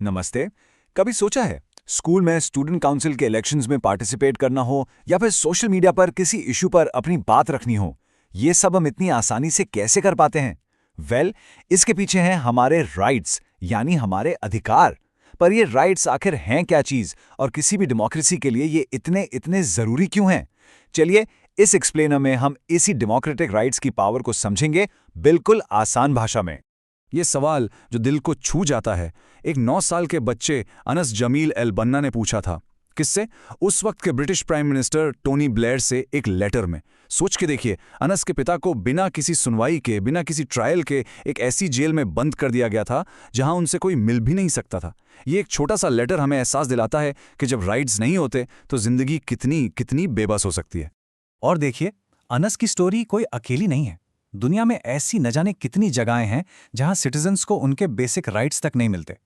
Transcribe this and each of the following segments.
नमस्ते। कभी सोचा है स्कूल में स्टूडेंट काउंसिल के इलेक्शंस में पार्टिसिपेट करना हो या फिर सोशल मीडिया पर किसी इशू पर अपनी बात रखनी हो, ये सब हम इतनी आसानी से कैसे कर पाते हैं? इसके पीछे हैं हमारे राइट्स यानी हमारे अधिकार। पर ये राइट्स आखिर हैं क्या चीज और किसी भी डेमोक्रेसी के लिए ये इतने इतने जरूरी क्यों हैं? चलिए इस एक्सप्लेनर में हम इसी डेमोक्रेटिक राइट्स की पावर को समझेंगे, बिल्कुल आसान भाषा में। ये सवाल जो दिल को छू जाता है, एक 9 साल के बच्चे अनस जमील एल बन्ना ने पूछा था। किससे? उस वक्त के British prime minister Tony Blair से एक लेटर में। सोच के देखिए, अनस के पिता को बिना किसी सुनवाई के, बिना किसी ट्रायल के एक ऐसी जेल में बंद कर दिया गया था जहां उनसे कोई मिल भी नहीं सकता था। ये एक छोटा सा लेटर हमें एहसास दिलाता है कि जब राइट्स नहीं होते तो जिंदगी कितनी कितनी बेबस हो सकती है। और देखिए, अनस की स्टोरी कोई अकेली नहीं है। दुनिया में ऐसी न जाने कितनी जगहें हैं जहां सिटीजन्स को उनके बेसिक राइट्स तक नहीं मिलते।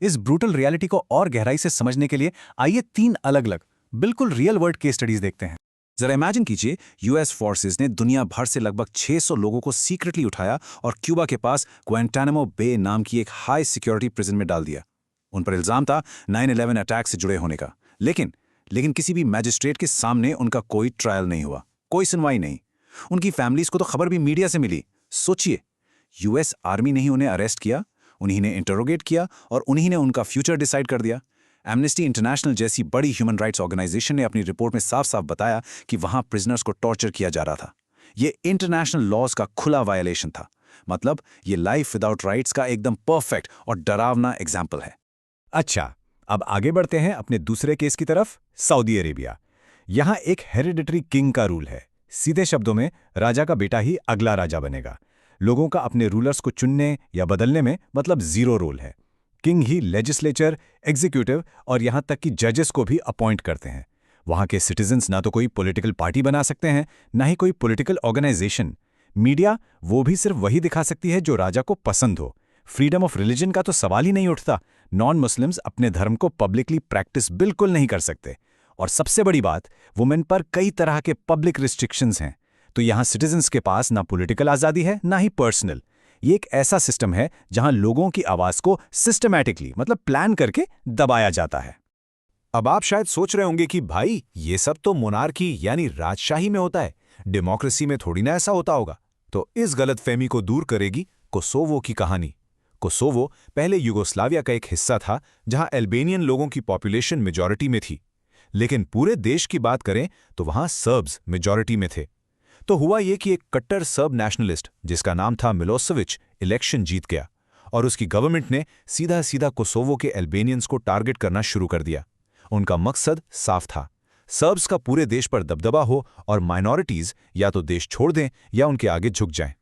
इस ब्रूटल रियलिटी को और गहराई से समझने के लिए आइए 3 अलग अलग बिल्कुल रियल वर्ल्ड केस स्टडीज देखते हैं। जरा इमेजिन कीजिए, यूएस फोर्सेस ने दुनिया भर से लगभग 600 लोगों को सीक्रेटली उठाया और क्यूबा के पास ग्वांटानामो बे नाम की एक हाई सिक्योरिटी प्रिजन में डाल दिया। उन पर इल्जाम था 9/11 अटैक से जुड़े होने का। लेकिन किसी भी मैजिस्ट्रेट के सामने उनका कोई ट्रायल नहीं हुआ, कोई सुनवाई नहीं। उनकी फैमिलीज को तो खबर भी मीडिया से मिली। सोचिए, यूएस आर्मी ने ही उन्हें अरेस्ट किया, उन्हीं ने इंटरोगेट किया और उन्हीं ने उनका फ्यूचर डिसाइड कर दिया। एमनेस्टी इंटरनेशनल जैसी बड़ी ह्यूमन राइट्स ऑर्गेनाइजेशन ने अपनी रिपोर्ट में साफ साफ बताया कि वहां प्रिजनर्स को टॉर्चर किया जा रहा था। ये इंटरनेशनल लॉज का खुला वायलेशन था। मतलब ये लाइफ विदाउट राइट्स का एकदम परफेक्ट और डरावना एग्जाम्पल है। अच्छा, अब आगे बढ़ते हैं अपने दूसरे केस की तरफ, सऊदी अरेबिया। यहां एक हेरिडिटरी किंग का रूल है। सीधे शब्दों में, राजा का बेटा ही अगला राजा बनेगा। लोगों का अपने रूलर्स को चुनने या बदलने में मतलब जीरो रोल है। किंग ही लेजिस्लेचर, एग्जीक्यूटिव और यहां तक कि जजेस को भी अपॉइंट करते हैं। वहां के सिटीजन्स ना तो कोई पॉलिटिकल पार्टी बना सकते हैं, ना ही कोई पॉलिटिकल ऑर्गेनाइजेशन। मीडिया वो भी सिर्फ वही दिखा सकती है जो राजा को पसंद हो। फ्रीडम ऑफ रिलीजन का तो सवाल ही नहीं उठता। नॉन मुस्लिम्स अपने धर्म को पब्लिकली प्रैक्टिस बिल्कुल नहीं कर सकते। और सबसे बड़ी बात, वुमेन पर कई तरह के पब्लिक रिस्ट्रिक्शंस हैं। तो यहां सिटीजन्स के पास ना पॉलिटिकल आज़ादी है, ना ही पर्सनल। ये एक ऐसा सिस्टम है जहां लोगों की आवाज को सिस्टमैटिकली मतलब प्लान करके दबाया जाता है। अब आप शायद सोच रहे होंगे कि भाई ये सब तो मोनार्की यानी राजशाही में होता है, डेमोक्रेसी में थोड़ी ना ऐसा होता होगा। तो इस गलतफहमी को दूर करेगी कोसोवो की कहानी। कोसोवो पहले यूगोस्लाविया का एक हिस्सा था जहां अल्बेनियन लोगों की पॉपुलेशन मेजॉरिटी में थी। लेकिन पूरे देश की बात करें तो वहां सर्ब्स मेजॉरिटी में थे। तो हुआ ये कि एक कट्टर सर्ब नेशनलिस्ट जिसका नाम था मिलोसेविच इलेक्शन जीत गया और उसकी गवर्नमेंट ने सीधा सीधा कोसोवो के अल्बेनियंस को टारगेट करना शुरू कर दिया। उनका मकसद साफ था, सर्ब्स का पूरे देश पर दबदबा हो और माइनॉरिटीज या तो देश छोड़ दें या उनके आगे झुक जाएं।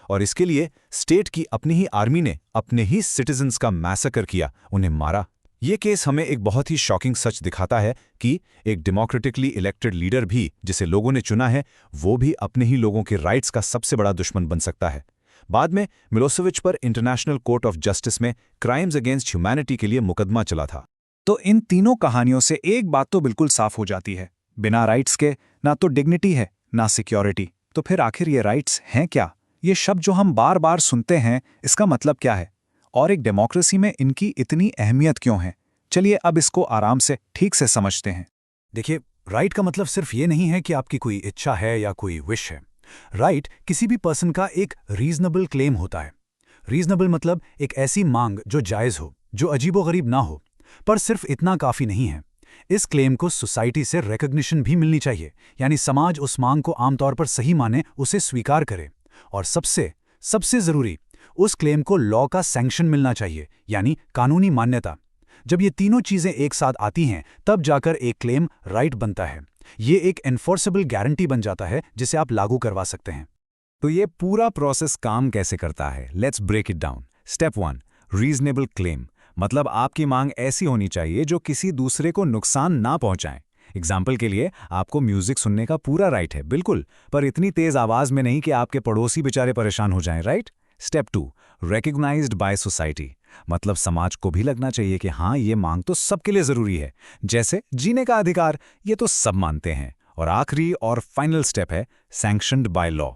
और इसके लिए स्टेट की अपनी ही आर्मी ने अपने ही सिटीजन्स का मैसेकर किया, उन्हें मारा। ये केस हमें एक बहुत ही शॉकिंग सच दिखाता है कि एक डेमोक्रेटिकली इलेक्टेड लीडर भी, जिसे लोगों ने चुना है, वो भी अपने ही लोगों के राइट्स का सबसे बड़ा दुश्मन बन सकता है। बाद में मिलोसेविच पर इंटरनेशनल कोर्ट ऑफ जस्टिस में क्राइम्स अगेंस्ट ह्यूमैनिटी के लिए मुकदमा चला था। तो इन तीनों कहानियों से एक बात तो बिल्कुल साफ हो जाती है, बिना राइट्स के ना तो डिग्निटी है ना सिक्योरिटी। तो फिर आखिर ये राइट्स हैं क्या? ये शब्द जो हम बार बार सुनते हैं, इसका मतलब क्या है और एक डेमोक्रेसी में इनकी इतनी अहमियत क्यों है? चलिए अब इसको आराम से ठीक से समझते हैं। देखिए, राइट का मतलब सिर्फ ये नहीं है कि आपकी कोई इच्छा है या कोई विश है। राइट किसी भी पर्सन का एक रीजनेबल क्लेम होता है। रीजनेबल मतलब एक ऐसी मांग जो जायज़ हो, जो अजीबोगरीब ना हो। पर सिर्फ इतना काफ़ी नहीं है, इस क्लेम को सोसाइटी से रिकॉग्निशन भी मिलनी चाहिए, यानी समाज उस मांग को आमतौर पर सही माने, उसे स्वीकार करे। और सबसे ज़रूरी, उस क्लेम को लॉ का सैंक्शन मिलना चाहिए, यानी कानूनी मान्यता। जब ये तीनों चीज़ें एक साथ आती हैं, तब जाकर एक क्लेम राइट बनता है। ये एक एनफोर्सेबल गारंटी बन जाता है जिसे आप लागू करवा सकते हैं। तो ये पूरा प्रोसेस काम कैसे करता है? Let's break it down. Step 1, reasonable claim. मतलब आपकी मांग ऐसी होनी चाहिए जो किसी दूसरे को नुकसान ना पहुंचाए। एग्जाम्पल के लिए, आपको म्यूजिक सुनने का पूरा राइट है, बिल्कुल, पर इतनी तेज आवाज में नहीं कि आपके पड़ोसी बेचारे परेशान हो जाएं, right? Step 2, recognised by society. मतलब समाज को भी लगना चाहिए कि हाँ, ये मांग तो सबके लिए जरूरी है, जैसे जीने का अधिकार, ये तो सब मानते हैं। और आखिरी और फाइनल स्टेप है सैंक्शनड बाय लॉ।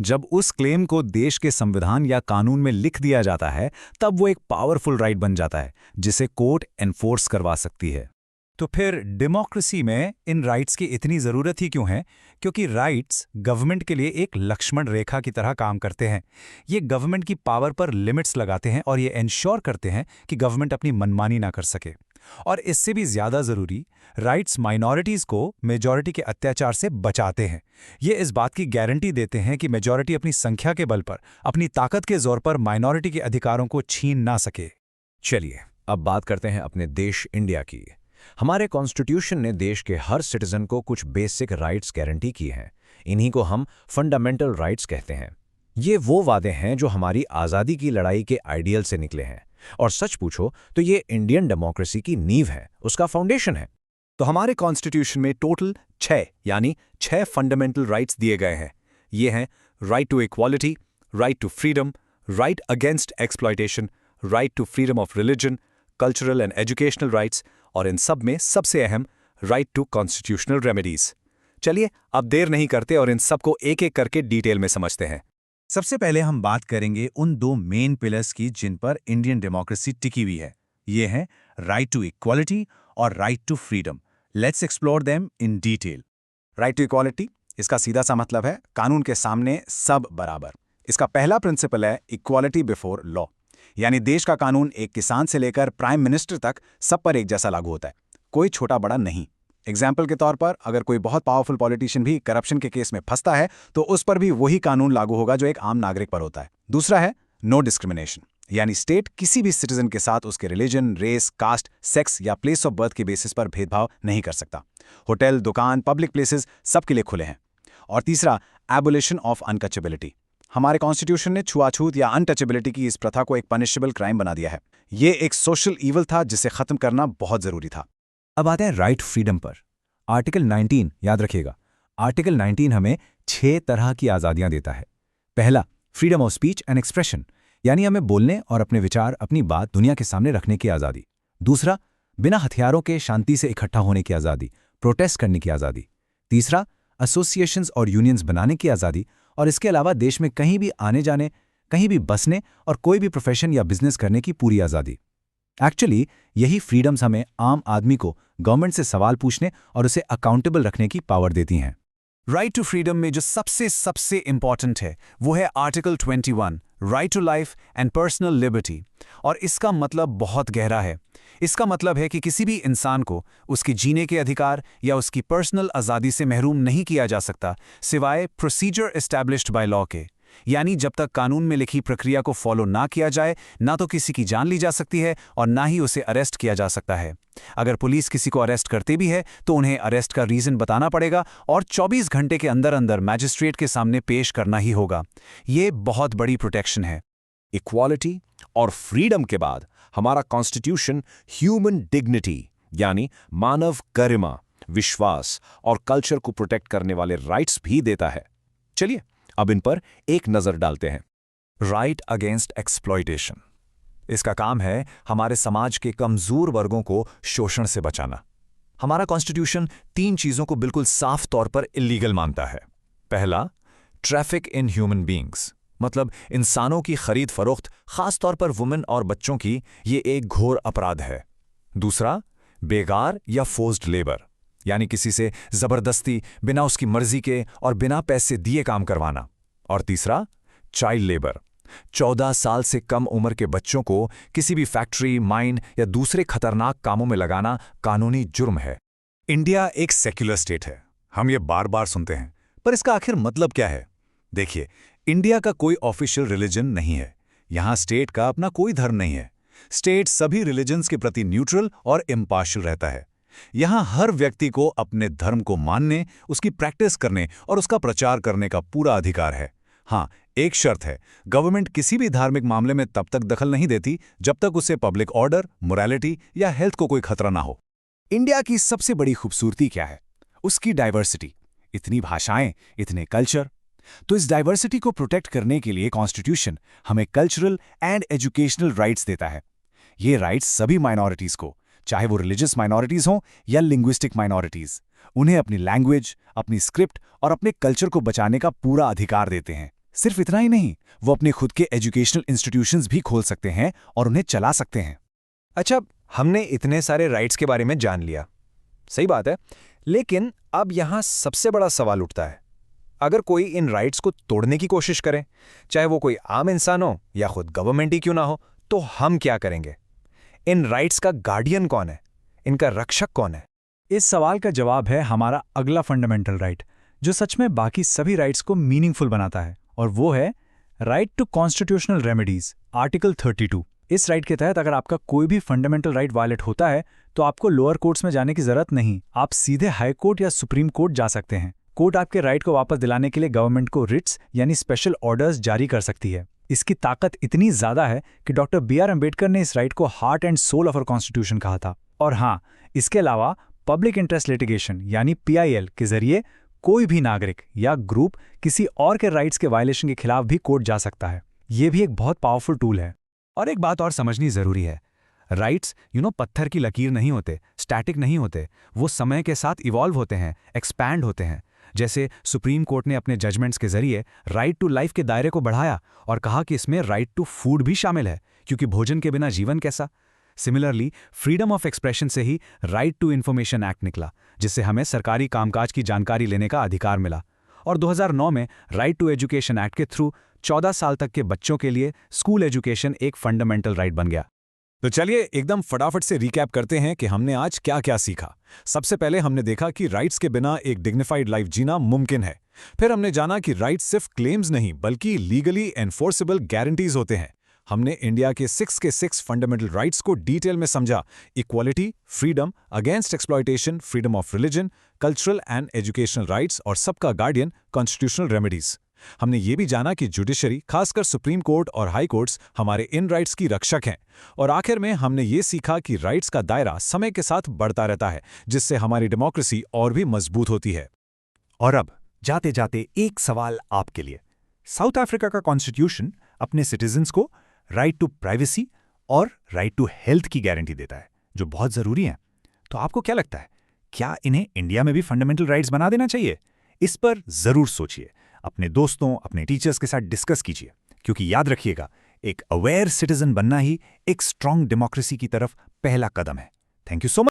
जब उस क्लेम को देश के संविधान या कानून में लिख दिया जाता है तब वो एक पावरफुल राइट बन जाता है जिसे कोर्ट एनफोर्स करवा सकती है। तो फिर डेमोक्रेसी में इन राइट्स की इतनी ज़रूरत ही क्यों है? क्योंकि राइट्स गवर्नमेंट के लिए एक लक्ष्मण रेखा की तरह काम करते हैं। ये गवर्नमेंट की पावर पर लिमिट्स लगाते हैं और ये इंश्योर करते हैं कि गवर्नमेंट अपनी मनमानी ना कर सके। और इससे भी ज़्यादा ज़रूरी, राइट्स माइनॉरिटीज़ को मेजॉरिटी के अत्याचार से बचाते हैं। ये इस बात की गारंटी देते हैं कि मेजॉरिटी अपनी संख्या के बल पर, अपनी ताकत के जोर पर माइनॉरिटी के अधिकारों को छीन ना सके। चलिए अब बात करते हैं अपने देश इंडिया की। हमारे कॉन्स्टिट्यूशन ने देश के हर सिटीजन को कुछ बेसिक राइट्स गारंटी की हैं। इन्हीं को हम फंडामेंटल राइट्स कहते हैं। ये वो वादे हैं जो हमारी आज़ादी की लड़ाई के आइडियल से निकले हैं, और सच पूछो तो ये इंडियन डेमोक्रेसी की नींव है, उसका फाउंडेशन है। तो हमारे कॉन्स्टिट्यूशन में टोटल 6 फंडामेंटल राइट्स दिए गए हैं। ये हैं right to equality, right to freedom, right against exploitation, right to freedom of religion, cultural and educational rights, और इन सब में सबसे अहम राइट टू कॉन्स्टिट्यूशनल रेमेडीज। चलिए अब देर नहीं करते और इन सबको एक एक करके डिटेल में समझते हैं। सबसे पहले हम बात करेंगे उन 2 मेन पिलर्स की जिन पर इंडियन डेमोक्रेसी टिकी हुई है। ये हैं राइट टू इक्वालिटी और right to freedom. Let's explore them in detail. Right to equality, इसका सीधा सा मतलब है कानून के सामने सब बराबर। इसका पहला प्रिंसिपल है इक्वालिटी बिफोर लॉ, यानी देश का कानून एक किसान से लेकर प्राइम मिनिस्टर तक सब पर एक जैसा लागू होता है, कोई छोटा बड़ा नहीं। एग्जाम्पल के तौर पर अगर कोई बहुत पावरफुल पॉलिटिशियन भी करप्शन के केस में फंसता है तो उस पर भी वही कानून लागू होगा जो एक आम नागरिक पर होता है। दूसरा है नो डिस्क्रिमिनेशन, यानी स्टेट किसी भी सिटीजन के साथ उसके रिलीजन, रेस, कास्ट, सेक्स या प्लेस ऑफ बर्थ के बेसिस पर भेदभाव नहीं कर सकता। होटल, दुकान, पब्लिक प्लेसेस सबके लिए खुले हैं। और तीसरा एबोलिशन ऑफ अनटचेबिलिटी। हमारे कॉन्स्टिट्यूशन ने छुआछूत या अनटचेबिलिटी की इस प्रथा को एक पनिशेबल क्राइम बना दिया है। ये एक सोशल ईवल था जिसे खत्म करना बहुत जरूरी था। अब आते हैं राइट फ्रीडम पर। आर्टिकल 19 याद रखिएगा। आर्टिकल 19 हमें 6 तरह की आज़ादियां देता है। पहला, freedom of speech and expression, यानी हमें बोलने और अपने विचार, अपनी बात दुनिया के सामने रखने की आज़ादी। दूसरा, बिना हथियारों के शांति से इकट्ठा होने की आज़ादी, प्रोटेस्ट करने की आज़ादी। तीसरा, एसोसिएशंस और यूनियंस बनाने की आज़ादी, और इसके अलावा देश में कहीं भी आने जाने, कहीं भी बसने और कोई भी प्रोफेशन या बिजनेस करने की पूरी आज़ादी। एक्चुअली यही फ्रीडम्स हमें आम आदमी को गवर्नमेंट से सवाल पूछने और उसे अकाउंटेबल रखने की पावर देती हैं। राइट टू फ्रीडम में जो सबसे इंपॉर्टेंट है वो है article 21, right to life and personal liberty. और इसका मतलब बहुत गहरा है। इसका मतलब है कि किसी भी इंसान को उसके जीने के अधिकार या उसकी पर्सनल आज़ादी से महरूम नहीं किया जा सकता सिवाय प्रोसीजर एस्टैब्लिश्ड बाय लॉ के। यानी जब तक कानून में लिखी प्रक्रिया को फॉलो ना किया जाए, ना तो किसी की जान ली जा सकती है और ना ही उसे अरेस्ट किया जा सकता है। अगर पुलिस किसी को अरेस्ट करते भी है तो उन्हें अरेस्ट का रीज़न बताना पड़ेगा और 24 घंटे के अंदर अंदर मैजिस्ट्रेट के सामने पेश करना ही होगा। ये बहुत बड़ी प्रोटेक्शन है। इक्वालिटी और फ्रीडम के बाद हमारा कॉन्स्टिट्यूशन ह्यूमन डिग्निटी यानी मानव गरिमा, विश्वास और कल्चर को प्रोटेक्ट करने वाले राइट्स भी देता है। चलिए अब इन पर एक नजर डालते हैं। राइट अगेंस्ट एक्सप्लॉयटेशन, इसका काम है हमारे समाज के कमजोर वर्गों को शोषण से बचाना। हमारा कॉन्स्टिट्यूशन 3 चीजों को बिल्कुल साफ तौर पर इलीगल मानता है। पहला, ट्रैफिक इन ह्यूमन बीइंग्स, मतलब इंसानों की खरीद फरोख्त, खास तौर पर वुमेन और बच्चों की, ये एक घोर अपराध है। दूसरा, बेगार या फोर्स्ड लेबर, यानी किसी से जबरदस्ती, बिना उसकी मर्जी के और बिना पैसे दिए काम करवाना। और तीसरा, चाइल्ड लेबर, 14 साल से कम उम्र के बच्चों को किसी भी फैक्ट्री, माइन या दूसरे खतरनाक कामों में लगाना कानूनी जुर्म है। इंडिया एक सेक्युलर स्टेट है, हम ये बार बार सुनते हैं, पर इसका आखिर मतलब क्या है? देखिए, इंडिया का कोई ऑफिशियल रिलीजन नहीं है। यहाँ स्टेट का अपना कोई धर्म नहीं है। स्टेट सभी रिलीजन्स के प्रति न्यूट्रल और इम्पार्शियल रहता है। यहाँ हर व्यक्ति को अपने धर्म को मानने, उसकी प्रैक्टिस करने और उसका प्रचार करने का पूरा अधिकार है। हाँ, एक शर्त है, गवर्नमेंट किसी भी धार्मिक मामले में तब तक दखल नहीं देती जब तक उसे पब्लिक ऑर्डर, मोरालिटी या हेल्थ को कोई खतरा ना हो। इंडिया की सबसे बड़ी खूबसूरती क्या है? उसकी डाइवर्सिटी। इतनी भाषाएं, इतने कल्चर। तो इस डाइवर्सिटी को प्रोटेक्ट करने के लिए कॉन्स्टिट्यूशन हमें कल्चरल एंड एजुकेशनल राइट्स देता है। ये राइट्स सभी माइनॉरिटीज को, चाहे वो रिलीजियस माइनॉरिटीज हों या लिंग्विस्टिक माइनॉरिटीज। उन्हें अपनी लैंग्वेज, अपनी स्क्रिप्ट और अपने कल्चर को बचाने का पूरा अधिकार देते हैं। सिर्फ इतना ही नहीं, वो अपने खुद के एजुकेशनल इंस्टीट्यूशंस भी खोल सकते हैं और उन्हें चला सकते हैं। अच्छा, हमने इतने सारे राइट्स के बारे में जान लिया, सही बात है, लेकिन अब यहां सबसे बड़ा सवाल उठता है, अगर कोई इन राइट्स को तोड़ने की कोशिश करे, चाहे वो कोई आम इंसान हो या खुद गवर्नमेंट ही क्यों ना हो, तो हम क्या करेंगे? इन राइट्स का गार्डियन कौन है? इनका रक्षक कौन है? इस सवाल का जवाब है हमारा अगला फंडामेंटल राइट, जो सच में बाकी सभी राइट्स को मीनिंगफुल बनाता है, और वो है right to constitutional remedies, article 32। इस राइट के तहत अगर आपका कोई भी फंडामेंटल राइट वायलेट होता है तो आपको लोअर कोर्ट्स में जाने की जरूरत नहीं, आप सीधे हाई कोर्ट या सुप्रीम कोर्ट जा सकते हैं। कोर्ट आपके राइट को वापस दिलाने के लिए गवर्नमेंट को रिट्स यानी स्पेशल ऑर्डर्स जारी कर सकती है। इसकी ताकत इतनी ज्यादा है कि डॉक्टर B.R. अम्बेडकर ने इस राइट को heart and soul of our constitution कहा था। और हाँ, इसके अलावा पब्लिक इंटरेस्ट लिटिगेशन यानी PIL के जरिए कोई भी नागरिक या ग्रुप किसी और के राइट्स के वायलेशन के खिलाफ भी कोर्ट जा सकता है। ये भी एक बहुत पावरफुल टूल है। और एक बात और समझनी जरूरी है, राइट्स पत्थर की लकीर नहीं होते, स्टैटिक नहीं होते, वो समय के साथ इवॉल्व होते हैं, एक्सपैंड होते हैं। जैसे सुप्रीम कोर्ट ने अपने जजमेंट्स के जरिए राइट टू लाइफ के दायरे को बढ़ाया और कहा कि इसमें राइट टू फूड भी शामिल है, क्योंकि भोजन के बिना जीवन कैसा। सिमिलरली फ्रीडम ऑफ एक्सप्रेशन से ही राइट टू इन्फॉर्मेशन एक्ट निकला, जिससे हमें सरकारी कामकाज की जानकारी लेने का अधिकार मिला। और 2009 में राइट टू एजुकेशन एक्ट के थ्रू 14 साल तक के बच्चों के लिए स्कूल एजुकेशन एक फंडामेंटल राइट बन गया। तो चलिए एकदम फटाफट से रिकैप करते हैं कि हमने आज क्या क्या सीखा। सबसे पहले हमने देखा कि राइट्स के बिना एक डिग्निफाइड लाइफ जीना मुमकिन है। फिर हमने जाना कि राइट्स सिर्फ क्लेम्स नहीं बल्कि लीगली एनफोर्सेबल गारंटीज होते हैं। हमने इंडिया के 6 फंडामेंटल राइट्स को डिटेल में समझा: equality, freedom, against exploitation, freedom of religion, cultural and educational rights और सबका गार्डियन कॉन्स्टिट्यूशनल रेमेडीज। हमने ये भी जाना कि जुडिशरी, खासकर सुप्रीम कोर्ट और हाई कोर्ट्स, हमारे इन राइट्स की रक्षक हैं। और आखिर में हमने ये सीखा कि राइट्स का दायरा समय के साथ बढ़ता रहता है, जिससे हमारी डेमोक्रेसी और भी मजबूत होती है। और अब जाते जाते एक सवाल आपके लिए। साउथ अफ्रीका का कॉन्स्टिट्यूशन अपने सिटीजन्स को राइट टू प्राइवेसी और राइट टू हेल्थ की गारंटी देता है, जो बहुत जरूरी है। तो आपको क्या लगता है, क्या इन्हें इंडिया में भी फंडामेंटल राइट्स बना देना चाहिए? इस पर जरूर सोचिए, अपने दोस्तों, अपने टीचर्स के साथ डिस्कस कीजिए, क्योंकि याद रखिएगा, एक अवेयर सिटीजन बनना ही एक स्ट्रांग डेमोक्रेसी की तरफ पहला कदम है। Thank you so much.